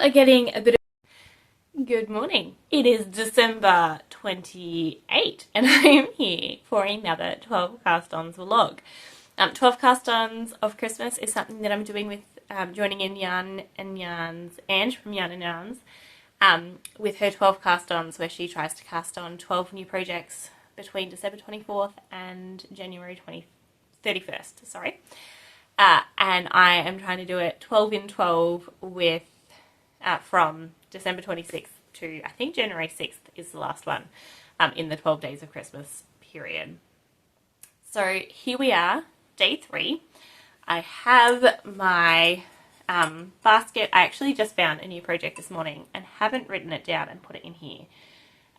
are getting a bit of... Good morning. It is December 28 and I am here for another 12 Cast-Ons vlog. 12 Cast-Ons of Christmas is something that I'm doing with joining in Yarn and Yarns, Ange from Yarn and Yarns, with her 12 Cast-Ons, where she tries to cast on 12 new projects between December 24th and January 31st, sorry. And I am trying to do it 12 in 12 with from December 26th to I think January 6th is the last one in the 12 days of Christmas period. So here we are, day 3. I have my basket. I actually just found a new project this morning and haven't written it down and put it in here.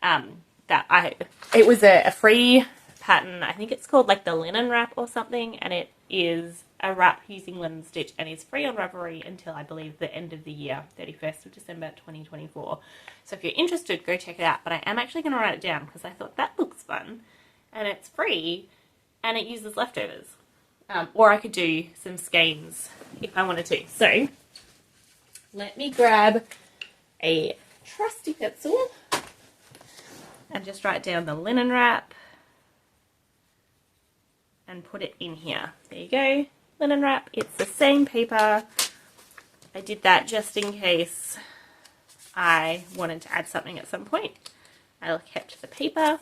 It was a free pattern. I think it's called like the linen wrap or something, and it is a wrap using linen stitch and is free on Ravelry until I believe the end of the year, 31st of December 2024. So if you're interested, go check it out. But I am actually going to write it down because I thought that looks fun and it's free and it uses leftovers. Or I could do some skeins if I wanted to. So let me grab a trusty pencil and just write down the linen wrap and put it in here. There you go, linen wrap. It's the same paper. I did that just in case I wanted to add something at some point. I kept the paper,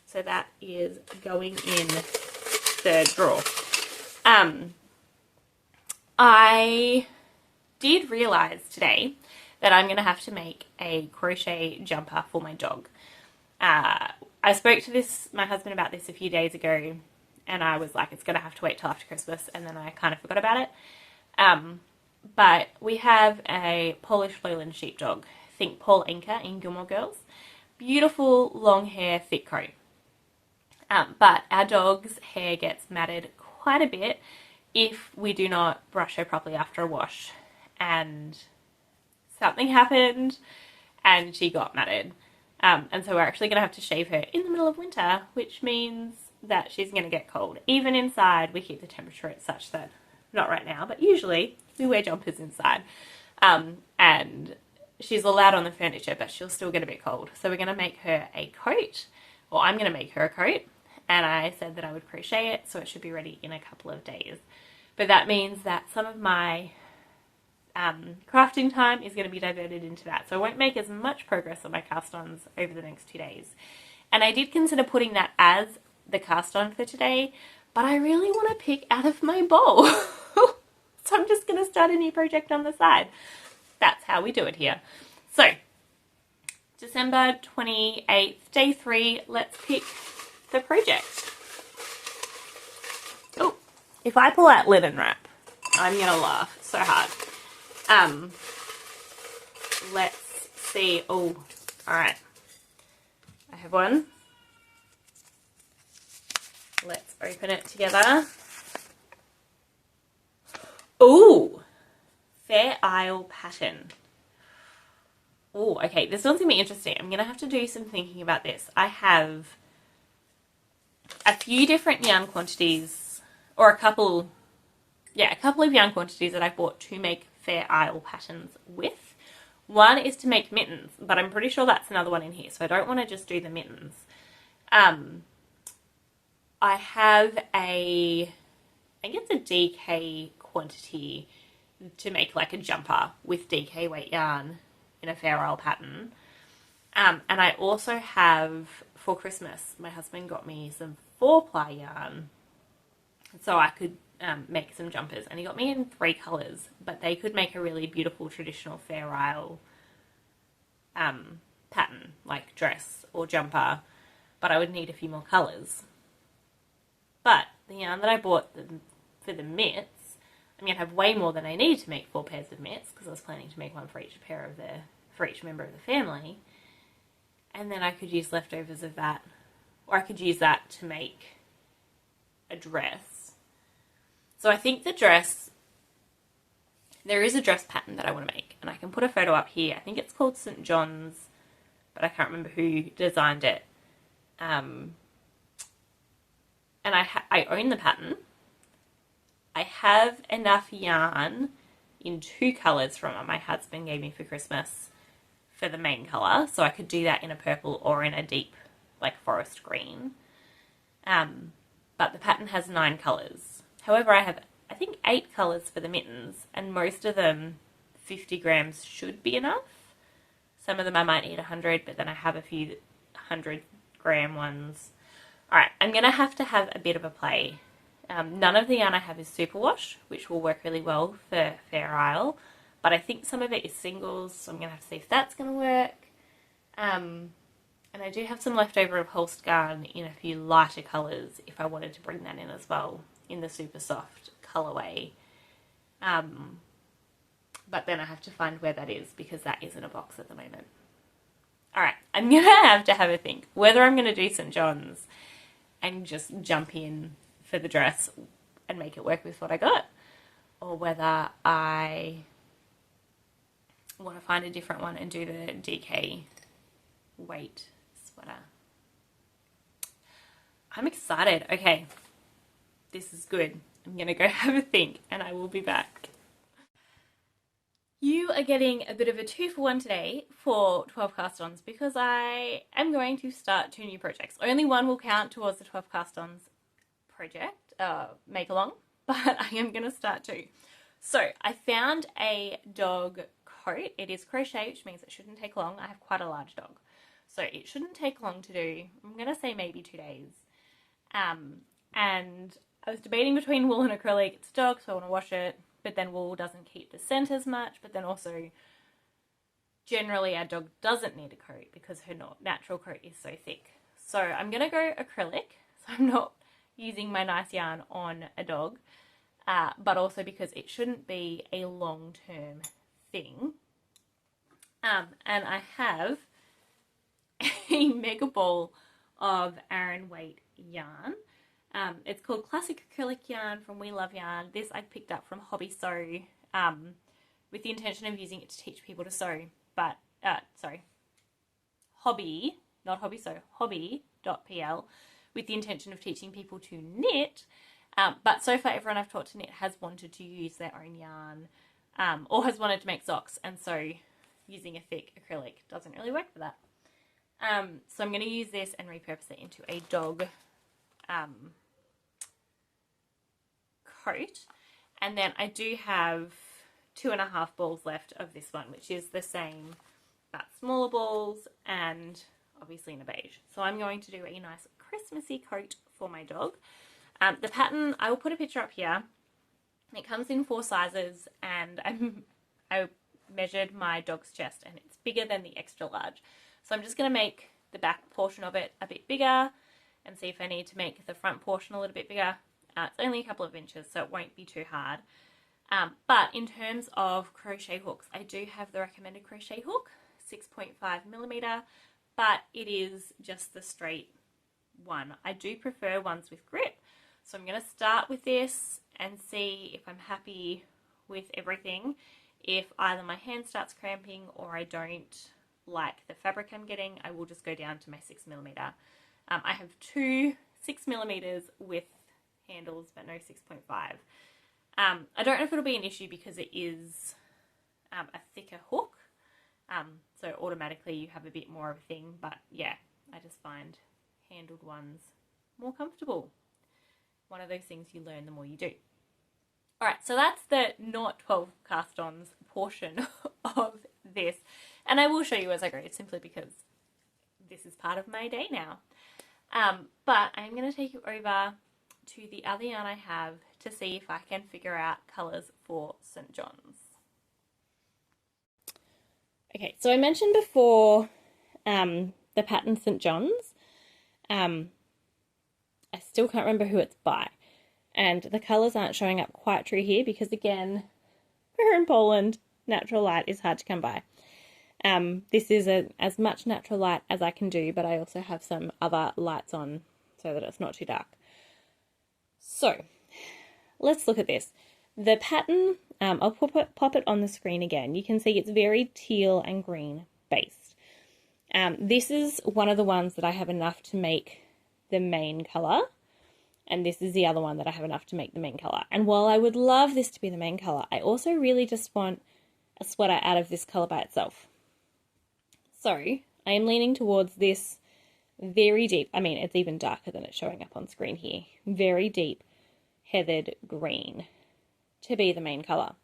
so that is going in the drawer. I did realize today that I'm going to have to make a crochet jumper for my dog. I spoke to my husband about this a few days ago, and I was like, it's going to have to wait till after Christmas, and then I kind of forgot about it. But we have a Polish Lowland sheepdog, think Paul Anka in Gilmore Girls. Beautiful, long hair, thick coat. But our dog's hair gets matted quite a bit if we do not brush her properly after a wash. And something happened, and she got matted. And so we're actually going to have to shave her in the middle of winter, which means that she's going to get cold. Even inside, we keep the temperature at such that, not right now, but usually we wear jumpers inside. And she's allowed on the furniture, but she'll still get a bit cold. So we're going to make her a coat, or I'm going to make her a coat. And I said that I would crochet it, so it should be ready in a couple of days. But that means that some of my crafting time is going to be diverted into that. So I won't make as much progress on my cast-ons over the next 2 days. And I did consider putting that as the cast-on for today, but I really want to pick out of my bowl. So I'm just going to start a new project on the side. That's how we do it here. So December 28th, day 3, let's pick the project. Oh, if I pull out linen wrap, I'm going to laugh so hard. Let's see. Oh, all right. I have one. Let's open it together. Ooh, Fair Isle pattern. Oh, okay. This one's going to be interesting. I'm going to have to do some thinking about this. I have a few different yarn quantities, or a couple of yarn quantities that I bought to make Fair Isle patterns with. One is to make mittens, but I'm pretty sure that's another one in here, so I don't want to just do the mittens. I have I guess a DK quantity to make like a jumper with DK weight yarn in a Fair Isle pattern. And I also have, for Christmas, my husband got me some 4-ply yarn so I could make some jumpers, and he got me in 3 colours, but they could make a really beautiful traditional Fair Isle pattern, like dress or jumper, but I would need a few more colours. But the yarn that I bought for the mitts, I'm going to have way more than I need to make 4 pairs of mitts, because I was planning to make one for each member of the family, and then I could use leftovers of that, or I could use that to make a dress. So I think the dress, there is a dress pattern that I want to make, and I can put a photo up here. I think it's called St. John's, but I can't remember who designed it. And I own the pattern. I have enough yarn in 2 colours from what my husband gave me for Christmas for the main colour. So I could do that in a purple or in a deep, like, forest green. But the pattern has 9 colours. However, I have, I think, 8 colours for the mittens, and most of them, 50 grams should be enough. Some of them I might need 100, but then I have a few 100-gram ones. Alright, I'm going to have a bit of a play. None of the yarn I have is superwash, which will work really well for Fair Isle, but I think some of it is singles, so I'm going to have to see if that's going to work. And I do have some leftover upholstered yarn in a few lighter colours if I wanted to bring that in as well, in the super soft colourway. But then I have to find where that is because that is in a box at the moment. Alright, I'm going to have a think whether I'm going to do St. John's and just jump in for the dress and make it work with what I got, or whether I want to find a different one and do the DK weight sweater. I'm excited. Okay, this is good. I'm going to go have a think and I will be back. You are getting a bit of a 2-for-1 today for 12 cast-ons because I am going to start 2 new projects. Only one will count towards the 12 cast-ons project, make along, but I am going to start 2. So I found a dog coat. It is crochet, which means it shouldn't take long. I have quite a large dog, so it shouldn't take long to do. I'm going to say maybe 2 days. And I was debating between wool and acrylic. It's a dog, so I want to wash it. But then wool doesn't keep the scent as much, but then also generally our dog doesn't need a coat because her natural coat is so thick. So I'm going to go acrylic, so I'm not using my nice yarn on a dog, but also because it shouldn't be a long-term thing. And I have a mega ball of Aran weight yarn. It's called Classic Acrylic Yarn from We Love Yarn. This I picked up from Hobby Sew with the intention of using it to teach people to sew. But, Hobby, not Hobby Sew, hobby.pl, with the intention of teaching people to knit. But so far everyone I've taught to knit has wanted to use their own yarn or has wanted to make socks. And so using a thick acrylic doesn't really work for that. So I'm going to use this and repurpose it into a dog coat, and then I do have 2.5 balls left of this one, which is the same but smaller balls and obviously in a beige. So I'm going to do a nice Christmassy coat for my dog. The pattern, I will put a picture up here. It comes in 4 sizes, and I measured my dog's chest and it's bigger than the extra large. So I'm just going to make the back portion of it a bit bigger and see if I need to make the front portion a little bit bigger. It's only a couple of inches, so it won't be too hard. But in terms of crochet hooks, I do have the recommended crochet hook, 6.5mm, but it is just the straight one. I do prefer ones with grip, so I'm going to start with this and see if I'm happy with everything. If either my hand starts cramping or I don't like the fabric I'm getting, I will just go down to my 6mm. I have 2 6mm with handles, but no 6.5. I don't know if it'll be an issue because it is a thicker hook, so automatically you have a bit more of a thing, but yeah, I just find handled ones more comfortable. One of those things you learn the more you do. Alright, so that's the not 12 cast-ons portion of this, and I will show you as I go, simply because this is part of my day now. But I'm going to take you over to the other yarn I have to see if I can figure out colours for St. John's. Okay, so I mentioned before the pattern St. John's. I still can't remember who it's by, and the colours aren't showing up quite true here because, again, we're in Poland, natural light is hard to come by. This is as much natural light as I can do, but I also have some other lights on so that it's not too dark. So let's look at this. The pattern, I'll pop it on the screen again. You can see it's very teal and green based. This is one of the ones that I have enough to make the main colour. and this is the other one that I have enough to make the main colour. And while I would love this to be the main colour, I also really just want a sweater out of this colour by itself. So I am leaning towards this very deep, I mean, it's even darker than it's showing up on screen here, very deep heathered green to be the main colour.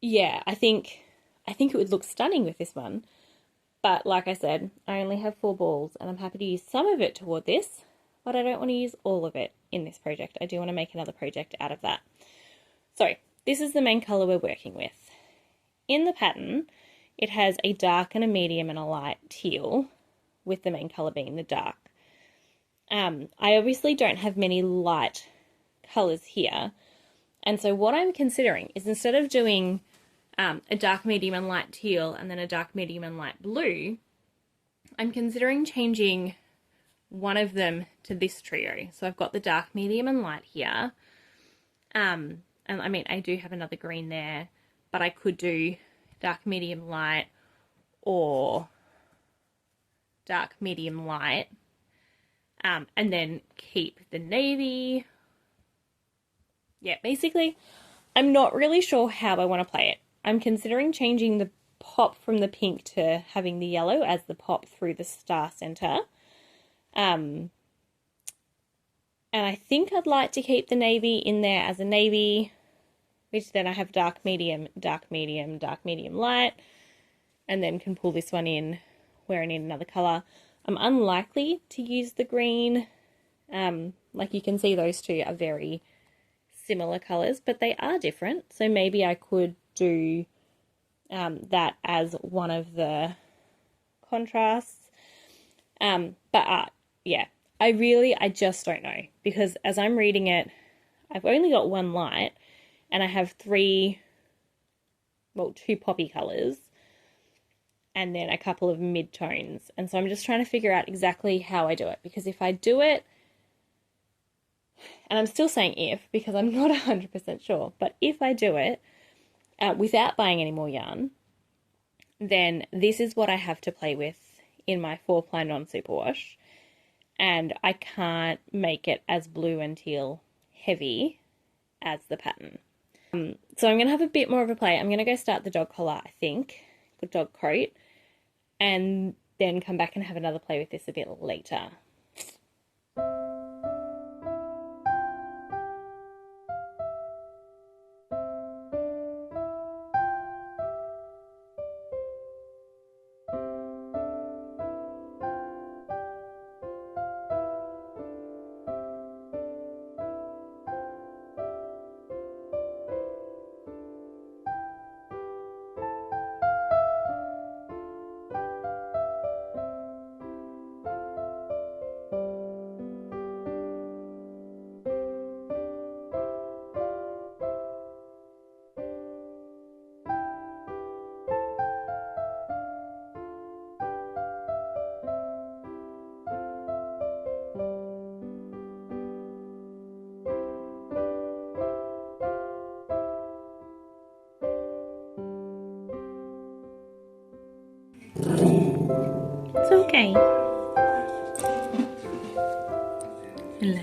Yeah, I think it would look stunning with this one. But like I said, I only have 4 balls and I'm happy to use some of it toward this, but I don't want to use all of it in this project. I do want to make another project out of that. So this is the main colour we're working with. In the pattern, it has a dark and a medium and a light teal, with the main colour being the dark. I obviously don't have many light colours here, and so what I'm considering is, instead of doing a dark, medium and light teal and then a dark, medium and light blue, I'm considering changing one of them to this trio. So I've got the dark, medium and light here. And I mean, I do have another green there, but I could do dark, medium, light, or dark, medium, light, and then keep the navy. Yeah, basically, I'm not really sure how I want to play it. I'm considering changing the pop from the pink to having the yellow as the pop through the star center. And I think I'd like to keep the navy in there as a navy, which then I have dark, medium, dark, medium, dark, medium, light, and then can pull this one in where I need another color. I'm unlikely to use the green. Like you can see, those two are very similar colors, but they are different. So maybe I could do that as one of the contrasts. Yeah, I just don't know, because as I'm reading it, I've only got one light and I have 2 poppy colors and then a couple of mid-tones. And so I'm just trying to figure out exactly how I do it, because if I do it, and I'm still saying if, because I'm not 100% sure, but if I do it without buying any more yarn, then this is what I have to play with in my 4-ply non-superwash, and I can't make it as blue and teal heavy as the pattern. So I'm going to have a bit more of a play. I'm going to go start the dog collar, I think, the dog coat, and then come back and have another play with this a bit later. It's okay. Hello.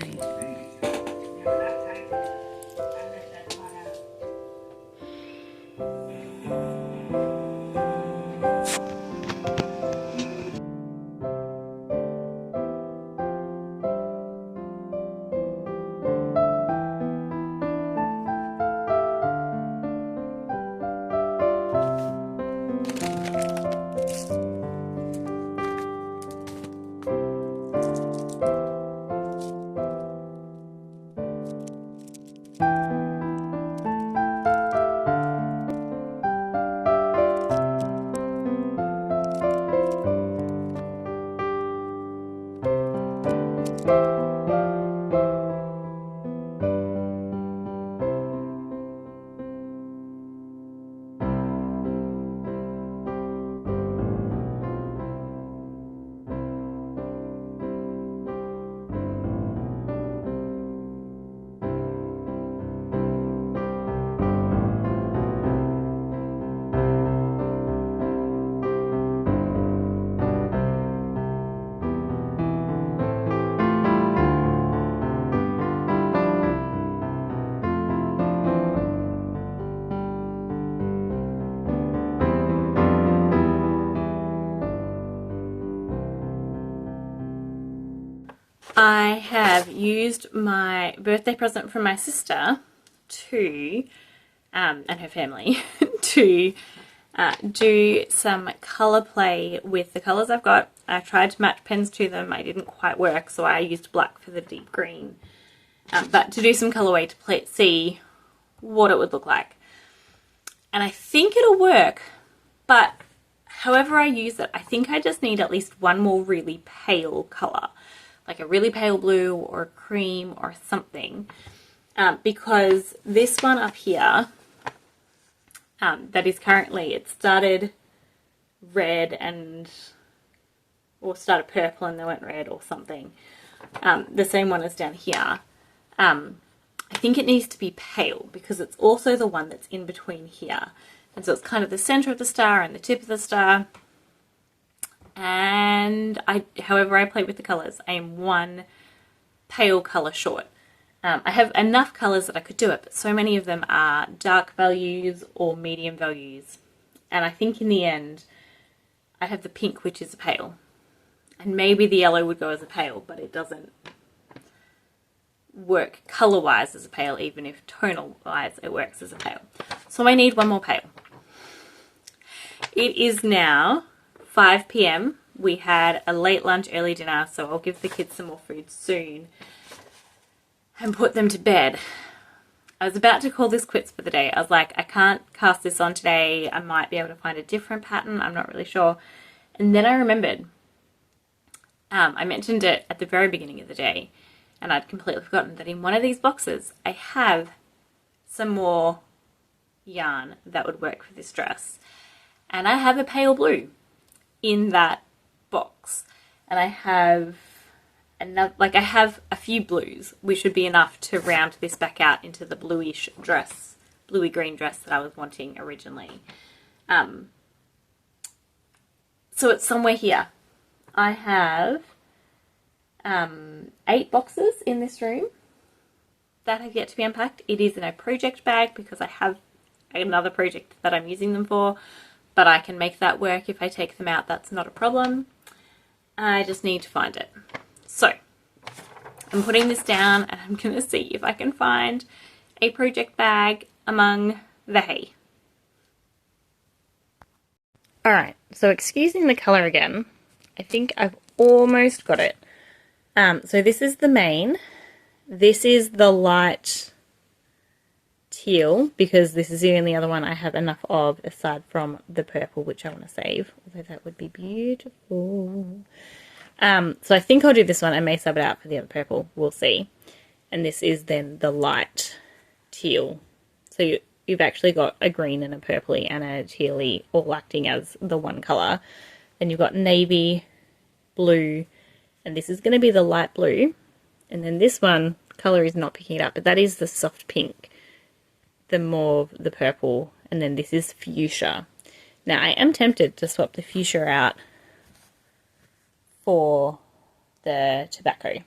I have used my birthday present from my sister to, and her family, to do some colour play with the colours I've got. I tried to match pens to them. I didn't quite work, so I used black for the deep green. But to do some colourway to see what it would look like. And I think it'll work, but however I use it, I think I just need at least one more really pale colour, like a really pale blue or a cream or something, because this one up here, that is currently, it started red and, or started purple and then went red or something, the same one as down here. I think it needs to be pale because it's also the one that's in between here. And so it's kind of the center of the star and the tip of the star. And however I play with the colors, I am one pale color short. I have enough colors that I could do it, but so many of them are dark values or medium values. And I think in the end, I have the pink, which is a pale. And maybe the yellow would go as a pale, but it doesn't work color-wise as a pale, even if tonal-wise it works as a pale. So I need one more pale. It is now 5 p.m. We had a late lunch, early dinner, so I'll give the kids some more food soon and put them to bed. I was about to call this quits for the day. I was like, I can't cast this on today. I might be able to find a different pattern. I'm not really sure. And then I remembered, I mentioned it at the very beginning of the day, and I'd completely forgotten that in one of these boxes, I have some more yarn that would work for this dress. And I have a pale blue in that box. And I have another, like I have a few blues, which would be enough to round this back out into the bluish dress, bluey green dress that I was wanting originally. So it's somewhere here. I have 8 boxes in this room that have yet to be unpacked. It is in a project bag because I have another project that I'm using them for, but I can make that work if I take them out. That's not a problem. I just need to find it. So I'm putting this down and I'm going to see if I can find a project bag among the hay. Alright, so excusing the colour again, I think I've almost got it. So this is the main. This is the light teal because this is the only other one I have enough of aside from the purple, which I want to save, although that would be beautiful. So I think I'll do this one. I may sub it out for the other purple. We'll see. And this is then the light teal. So you've actually got a green and a purpley and a tealy all acting as the one colour. Then you've got navy, blue, and this is going to be the light blue. And then this one, colour is not picking it up, but that is the soft pink, the mauve, the purple, and then this is fuchsia. Now I am tempted to swap the fuchsia out for the tobacco.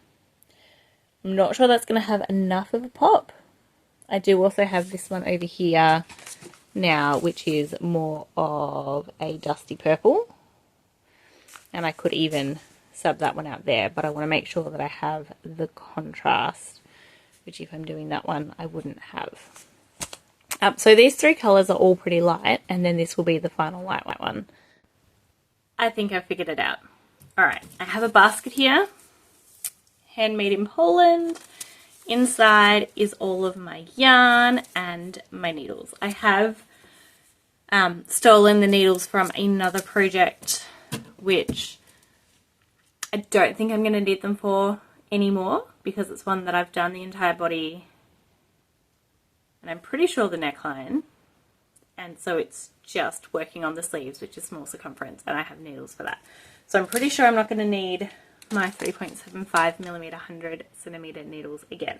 I'm not sure that's going to have enough of a pop. I do also have this one over here now, which is more of a dusty purple. And I could even sub that one out there, but I want to make sure that I have the contrast, which if I'm doing that one, I wouldn't have. So these 3 colours are all pretty light, and then this will be the final light white one. I think I figured it out. Alright, I have a basket here, handmade in Poland. Inside is all of my yarn and my needles. I have stolen the needles from another project, which I don't think I'm going to need them for anymore because it's one that I've done the entire body and I'm pretty sure the neckline, and so it's just working on the sleeves, which is small circumference, and I have needles for that. So I'm pretty sure I'm not going to need my 3.75mm 100 centimeter needles again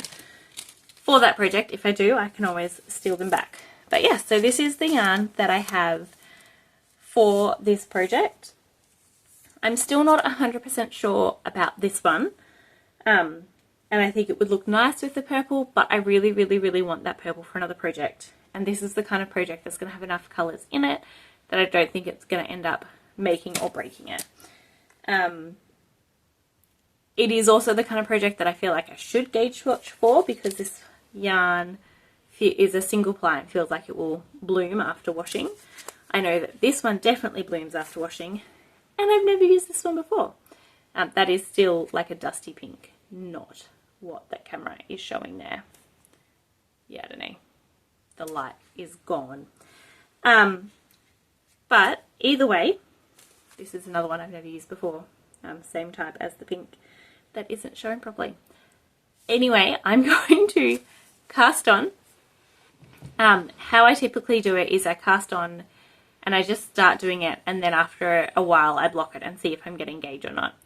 for that project. If I do, I can always steal them back. But yeah, so this is the yarn that I have for this project. I'm still not 100% sure about this one. And I think it would look nice with the purple, but I really, really, really want that purple for another project. And this is the kind of project that's going to have enough colours in it that I don't think it's going to end up making or breaking it. It is also the kind of project that I feel like I should gauge swatch for, because this yarn is a single ply and feels like it will bloom after washing. I know that this one definitely blooms after washing, and I've never used this one before. That is still like a dusty pink, not what that camera is showing there. Yeah, I don't know. The light is gone. But either way, this is another one I've never used before. Same type as the pink that isn't showing properly. Anyway, I'm going to cast on. How I typically do it is I cast on and I just start doing it, and then after a while I block it and see if I'm getting gauge or not.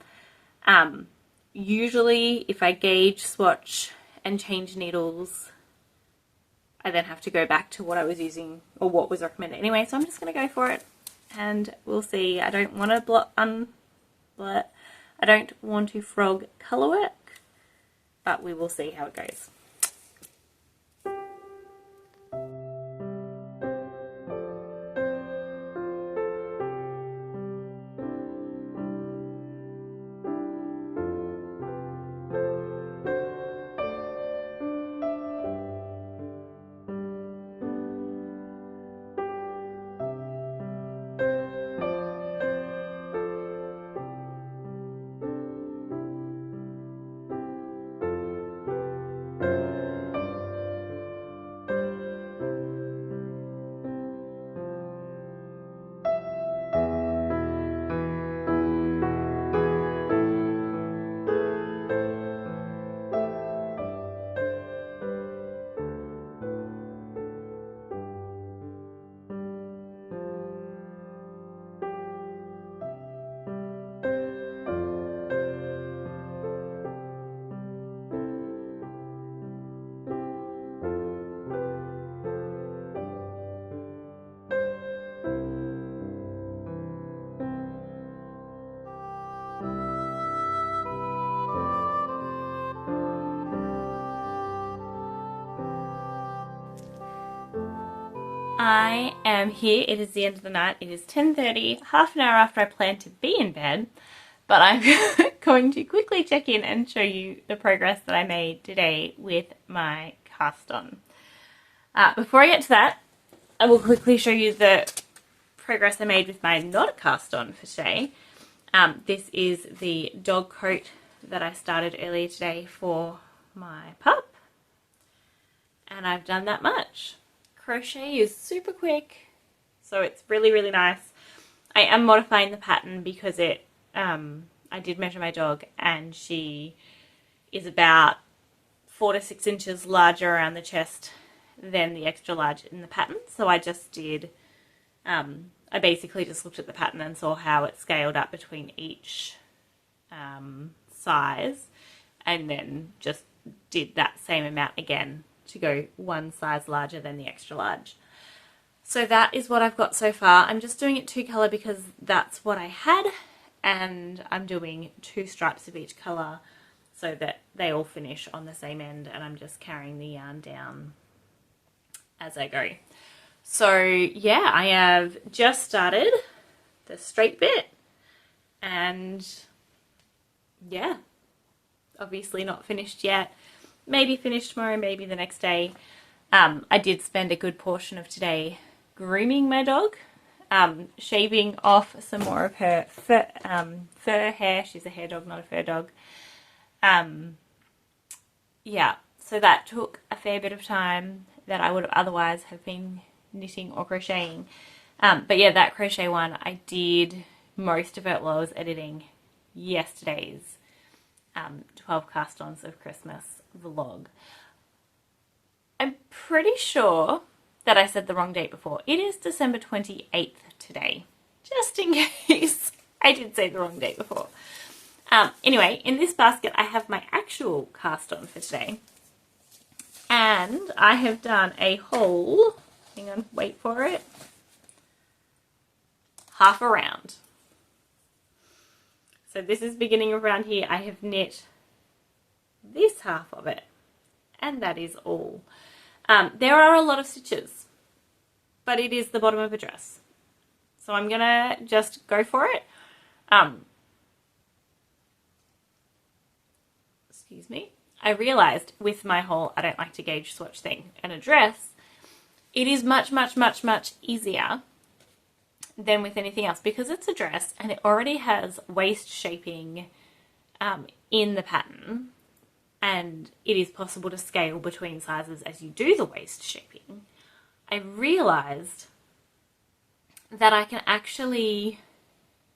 Usually if I gauge, swatch and change needles, I then have to go back to what I was using or what was recommended anyway, so I'm just going to go for it and we'll see. I don't want to I don't want to frog colour work, but we will see how it goes. I am here. It is the end of the night. It is 10:30, half an hour after I plan to be in bed, but I'm going to quickly check in and show you the progress that I made today with my cast on. Before I get to that, I will quickly show you the progress I made with my not cast on for today. This is the dog coat that I started earlier today for my pup, and I've done that much. Crochet is super quick, so it's really, really nice. I am modifying the pattern because I did measure my dog and she is about 4 to 6 inches larger around the chest than the extra large in the pattern. So I just did, I basically just looked at the pattern and saw how it scaled up between each size, and then just did that same amount again to go one size larger than the extra large. So that is what I've got so far. I'm just doing it 2 color because that's what I had, and I'm doing 2 stripes of each color so that they all finish on the same end, and I'm just carrying the yarn down as I go. So yeah, I have just started the straight bit, and yeah, obviously not finished yet. Maybe finish tomorrow, maybe the next day. I did spend a good portion of today grooming my dog, shaving off some more of her fur hair. She's a hair dog, not a fur dog. Yeah, so that took a fair bit of time that I would have otherwise have been knitting or crocheting. But yeah, that crochet one, I did most of it while I was editing yesterday's 12 Cast-Ons of Christmas vlog. I'm pretty sure that I said the wrong date before. It is December 28th today, just in case I did say the wrong date before. Anyway, in this basket I have my actual cast-on for today, and I have done a whole, hang on, wait for it, half a round. So this is beginning around here. I have knit this half of it, and that is all. There are a lot of stitches, but it is the bottom of a dress, so I'm gonna just go for it. excuse me, I realized with my whole I don't like to gauge swatch thing and a dress, it is much, much, much, much easier than with anything else because it's a dress and it already has waist shaping in the pattern, and it is possible to scale between sizes as you do the waist shaping. I realized that I can actually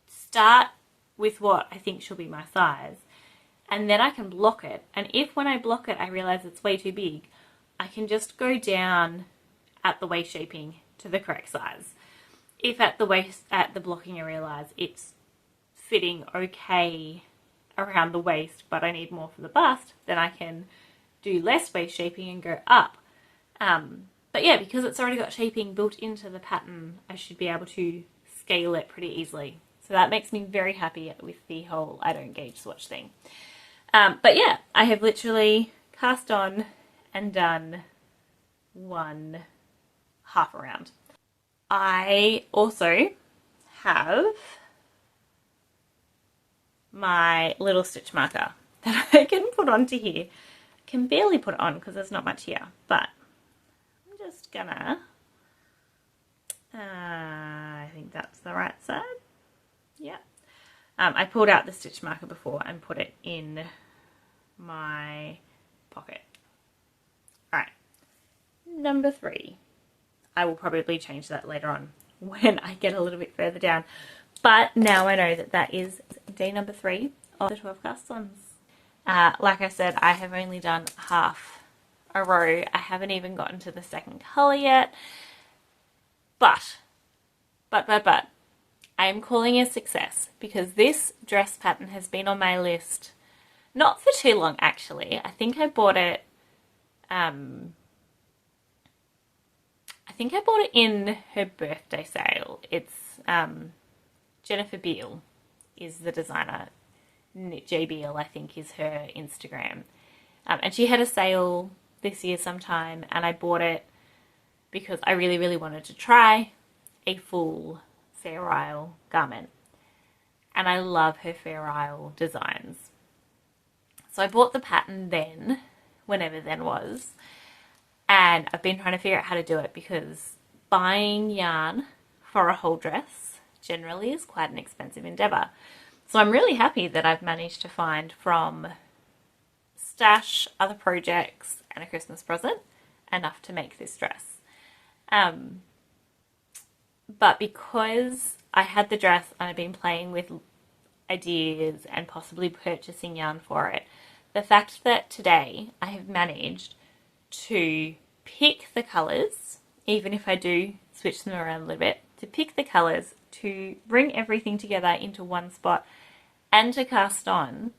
start with what I think should be my size, and then I can block it. And if when I block it I realize it's way too big, I can just go down at the waist shaping to the correct size. If at the blocking I realize it's fitting okay around the waist but I need more for the bust, then I can do less waist shaping and go up. But yeah, because it's already got shaping built into the pattern, I should be able to scale it pretty easily. So that makes me very happy with the whole I don't gauge swatch thing. But yeah, I have literally cast on and done one half around. I also have my little stitch marker that I can put onto here. I can barely put it on because there's not much here, but I'm just gonna, I think that's the right side. Yeah. I pulled out the stitch marker before and put it in my pocket. Alright, number 3. I will probably change that later on when I get a little bit further down. But now I know that that is day number 3 of the 12 cast-ons. Like I said, I have only done half a row. I haven't even gotten to the second colour yet. But, I am calling it a success because this dress pattern has been on my list not for too long actually. I think I bought it in her birthday sale. It's Jennifer Beale is the designer. J Beale, I think, is her Instagram. And she had a sale this year sometime, and I bought it because I really, really wanted to try a full Fair Isle garment. And I love her Fair Isle designs. So I bought the pattern then, whenever then was, and I've been trying to figure out how to do it because buying yarn for a whole dress generally is quite an expensive endeavour. So I'm really happy that I've managed to find from stash, other projects and a Christmas present enough to make this dress. But because I had the dress and I've been playing with ideas and possibly purchasing yarn for it, the fact that today I have managed to pick the colours, even if I do switch them around a little bit, to pick the colours, to bring everything together into one spot and to cast on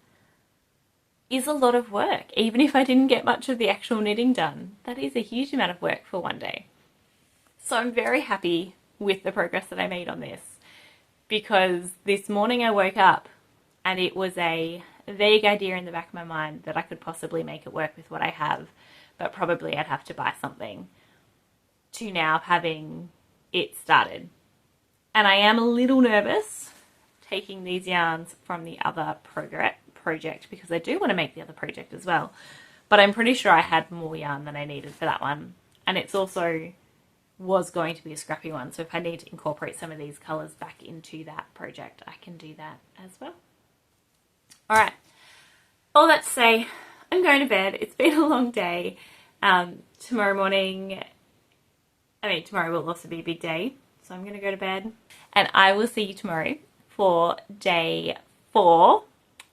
is a lot of work. Even if I didn't get much of the actual knitting done, that is a huge amount of work for one day. So I'm very happy with the progress that I made on this because this morning I woke up and it was a vague idea in the back of my mind that I could possibly make it work with what I have, but probably I'd have to buy something, to now having it started. And I am a little nervous taking these yarns from the other project because I do want to make the other project as well. But I'm pretty sure I had more yarn than I needed for that one. And it's also was going to be a scrappy one. So if I need to incorporate some of these colours back into that project, I can do that as well. Alright, all that to say, I'm going to bed. It's been a long day. Tomorrow will also be a big day. So I'm going to go to bed and I will see you tomorrow for day 4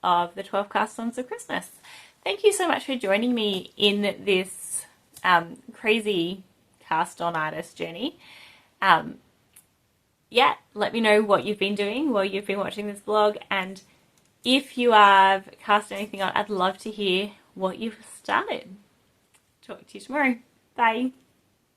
of the 12 Cast-Ons of Christmas. Thank you so much for joining me in this crazy cast-on-itis journey. Yeah, let me know what you've been doing while you've been watching this vlog, and if you have cast anything on, I'd love to hear what you've started. Talk to you tomorrow. Bye.